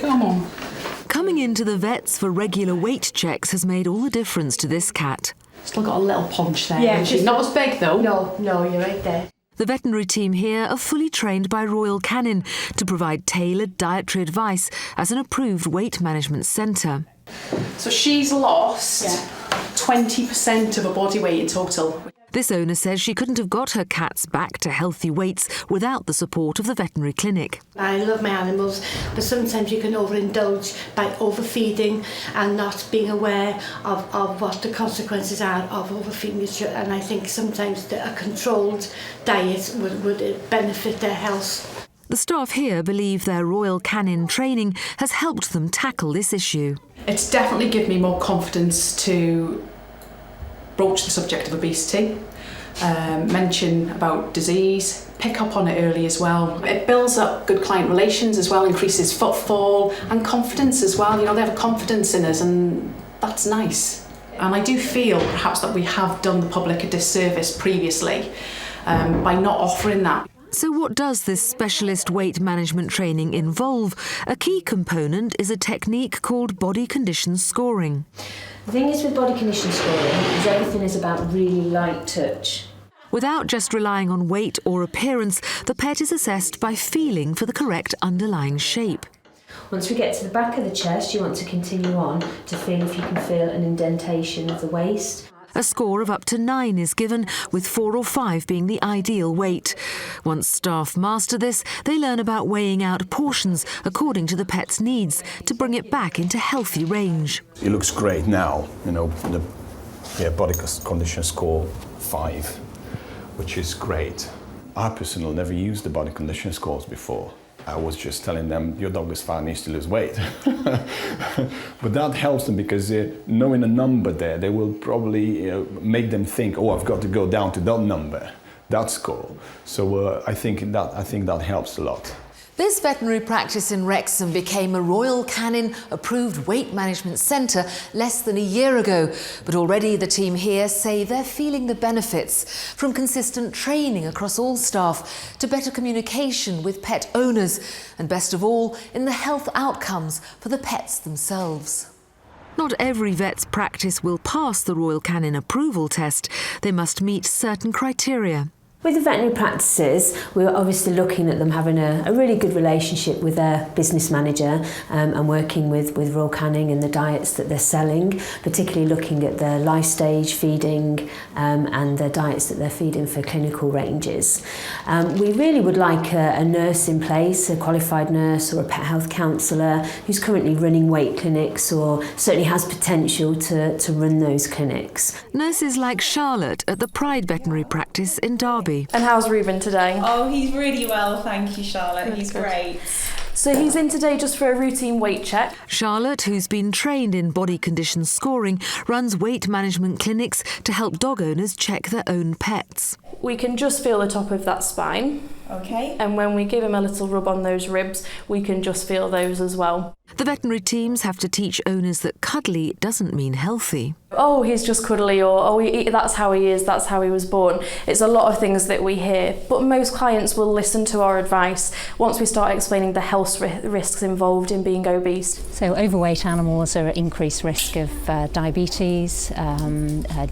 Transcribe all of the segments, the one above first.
Come on. Coming into the vets for regular weight checks has made all the difference to this cat. Still got a little punch there. Yeah, She's not as big though. No, you're right there. The veterinary team here are fully trained by Royal Canin to provide tailored dietary advice as an approved weight management centre. So she's lost 20% of her body weight in total. This owner says she couldn't have got her cats back to healthy weights without the support of the veterinary clinic. I love my animals, but sometimes you can overindulge by overfeeding and not being aware of what the consequences are of overfeeding your children. And I think sometimes a controlled diet would benefit their health. The staff here believe their Royal Canin training has helped them tackle this issue. It's definitely given me more confidence to broach the subject of obesity, mention about disease, pick up on it early as well. It builds up good client relations as well, increases footfall and confidence as well. You know, they have confidence in us and that's nice. And I do feel perhaps that we have done the public a disservice previously by not offering that. So what does this specialist weight management training involve? A key component is a technique called body condition scoring. The thing is with body condition scoring is everything is about really light touch. Without just relying on weight or appearance, the pet is assessed by feeling for the correct underlying shape. Once we get to the back of the chest, you want to continue on to feel if you can feel an indentation of the waist. A score of up to 9 is given, with 4 or 5 being the ideal weight. Once staff master this, they learn about weighing out portions according to the pet's needs to bring it back into healthy range. It looks great now, you know, the body condition score 5, which is great. I personally never used the body condition scores before. I was just telling them, your dog is fine, needs to lose weight. But that helps them because knowing a number there, they will probably make them think, oh, I've got to go down to that number, that score. So I think that helps a lot. This veterinary practice in Wrexham became a Royal Canin approved weight management centre less than a year ago. But already the team here say they're feeling the benefits, from consistent training across all staff to better communication with pet owners, and best of all, in the health outcomes for the pets themselves. Not every vet's practice will pass the Royal Canin approval test. They must meet certain criteria. With the veterinary practices, we're obviously looking at them having a really good relationship with their business manager and working with Royal Canin and the diets that they're selling, particularly looking at their life stage feeding and the diets that they're feeding for clinical ranges. We really would like a nurse in place, a qualified nurse or a pet health counsellor who's currently running weight clinics or certainly has potential to run those clinics. Nurses like Charlotte at the Pride Veterinary Practice in Derby. And how's Ruben today? Oh, he's really well, thank you, Charlotte. He's great. So he's in today just for a routine weight check. Charlotte, who's been trained in body condition scoring, runs weight management clinics to help dog owners check their own pets. We can just feel the top of that spine. Okay. And when we give him a little rub on those ribs, we can just feel those as well. The veterinary teams have to teach owners that cuddly doesn't mean healthy. Oh, he's just cuddly, or oh, that's how he is, that's how he was born. It's a lot of things that we hear, but most clients will listen to our advice once we start explaining the health risks involved in being obese. So overweight animals are at increased risk of diabetes,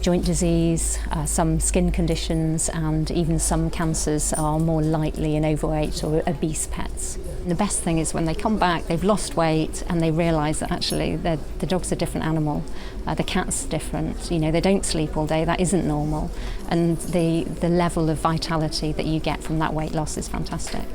joint disease, some skin conditions, and even some cancers are more likely in overweight or obese pets. The best thing is when they come back, they've lost weight and they realise that actually the dog's a different animal. The cat's different, you know, they don't sleep all day, that isn't normal. And the level of vitality that you get from that weight loss is fantastic.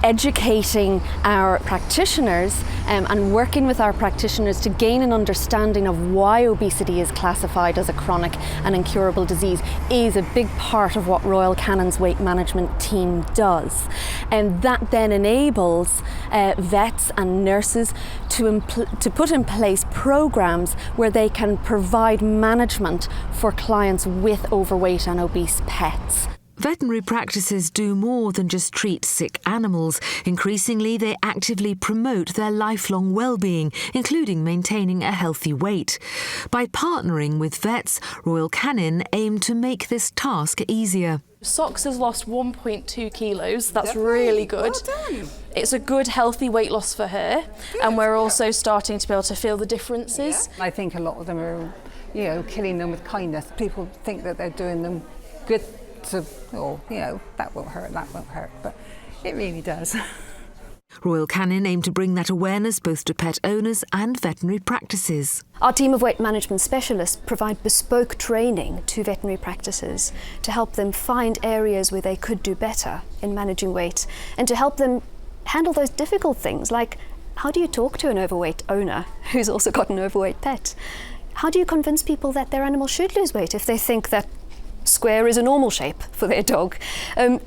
Educating our practitioners and working with our practitioners to gain an understanding of why obesity is classified as a chronic and incurable disease is a big part of what Royal Canin's weight management team does. And that then enables vets and nurses to put in place programs where they can provide management for clients with overweight and obese pets. Veterinary practices do more than just treat sick animals. Increasingly, they actively promote their lifelong well-being, including maintaining a healthy weight. By partnering with vets, Royal Canin aim to make this task easier. Sox has lost 1.2 kilos, that's really good. Well done. It's a good, healthy weight loss for her, and we're also starting to be able to feel the differences. I think a lot of them are, killing them with kindness. People think that they're doing them good that won't hurt, but it really does. Royal Canin aim to bring that awareness both to pet owners and veterinary practices. Our team of weight management specialists provide bespoke training to veterinary practices to help them find areas where they could do better in managing weight and to help them handle those difficult things like how do you talk to an overweight owner who's also got an overweight pet? How do you convince people that their animal should lose weight if they think that square is a normal shape for their dog?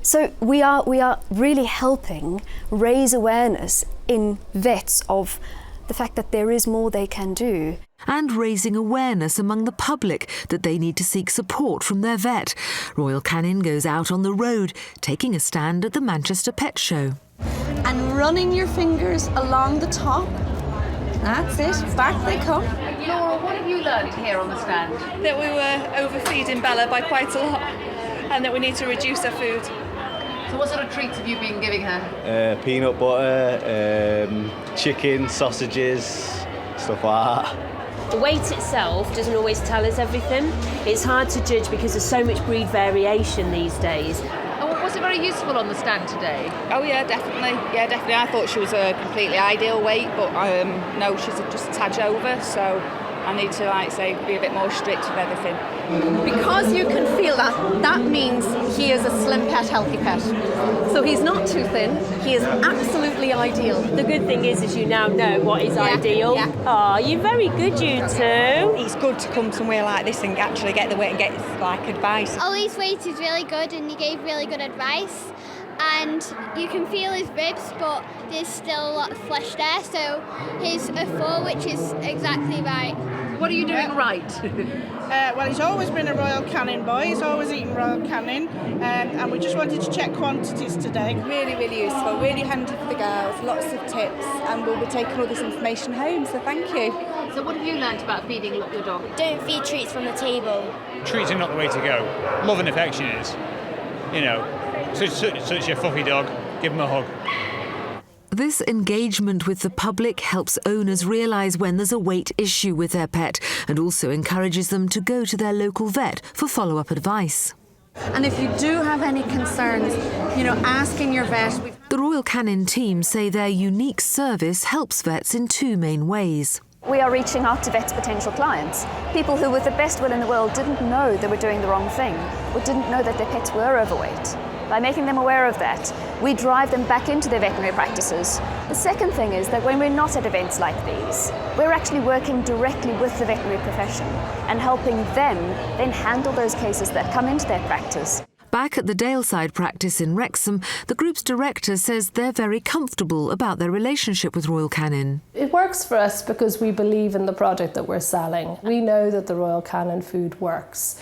So we are really helping raise awareness in vets of the fact that there is more they can do. And raising awareness among the public that they need to seek support from their vet. Royal Canin goes out on the road, taking a stand at the Manchester Pet Show. And running your fingers along the top. That's it, back they come. Laura, what have you learned here on the stand? That we were overfeeding Bella by quite a lot and that we need to reduce her food. So what sort of treats have you been giving her? Peanut butter, chicken, sausages, stuff like that. The weight itself doesn't always tell us everything. It's hard to judge because there's so much breed variation these days. And was it very useful on the stand today? Oh yeah, definitely. Yeah, definitely. I thought she was a completely ideal weight, but no, she's just a tad over, so I need to, be a bit more strict with everything. Because you can feel that, that means he is a slim pet, healthy pet. So he's not too thin, he is absolutely ideal. The good thing is you now know what is ideal. Yeah. Oh, you're very good, you two. It's good to come somewhere like this and actually get the weight and get advice. Ollie's weight is really good and he gave really good advice. And you can feel his ribs, but there's still a lot of flesh there, so he's a 4, which is exactly right. What are you doing right? Well, he's always been a Royal Canin boy, he's always eaten Royal Canin, and we just wanted to check quantities today. Really, really useful, really handy for the girls, lots of tips, and we'll be taking all this information home, so thank you. So what have you learnt about feeding your dog? Don't feed treats from the table. Treats are not the way to go. Love and affection is. Such a fluffy dog, give him a hug. This engagement with the public helps owners realise when there's a weight issue with their pet and also encourages them to go to their local vet for follow-up advice. And if you do have any concerns, asking your vet. The Royal Canin team say their unique service helps vets in 2 main ways. We are reaching out to vets' potential clients, people who with the best will in the world didn't know they were doing the wrong thing or didn't know that their pets were overweight. By making them aware of that, we drive them back into their veterinary practices. The second thing is that when we're not at events like these, we're actually working directly with the veterinary profession and helping them then handle those cases that come into their practice. Back at the Daleside practice in Wrexham, the group's director says they're very comfortable about their relationship with Royal Canin. It works for us because we believe in the product that we're selling. We know that the Royal Canin food works.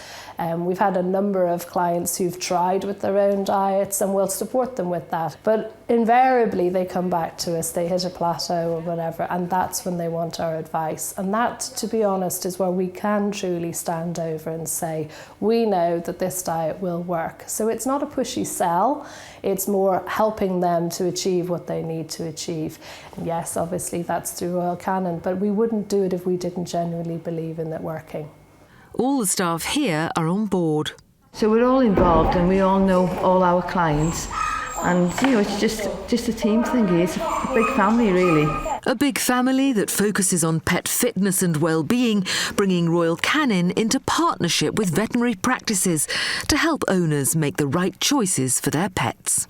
We've had a number of clients who've tried with their own diets and we'll support them with that. But invariably they come back to us, they hit a plateau or whatever, and that's when they want our advice. And that, to be honest, is where we can truly stand over and say, we know that this diet will work. So it's not a pushy sell, it's more helping them to achieve what they need to achieve. And yes, obviously that's through Royal Canin, but we wouldn't do it if we didn't genuinely believe in it working. All the staff here are on board. So we're all involved and we all know all our clients. And, it's just a team thing here. It's a big family, really. A big family that focuses on pet fitness and well-being, bringing Royal Canin into partnership with veterinary practices to help owners make the right choices for their pets.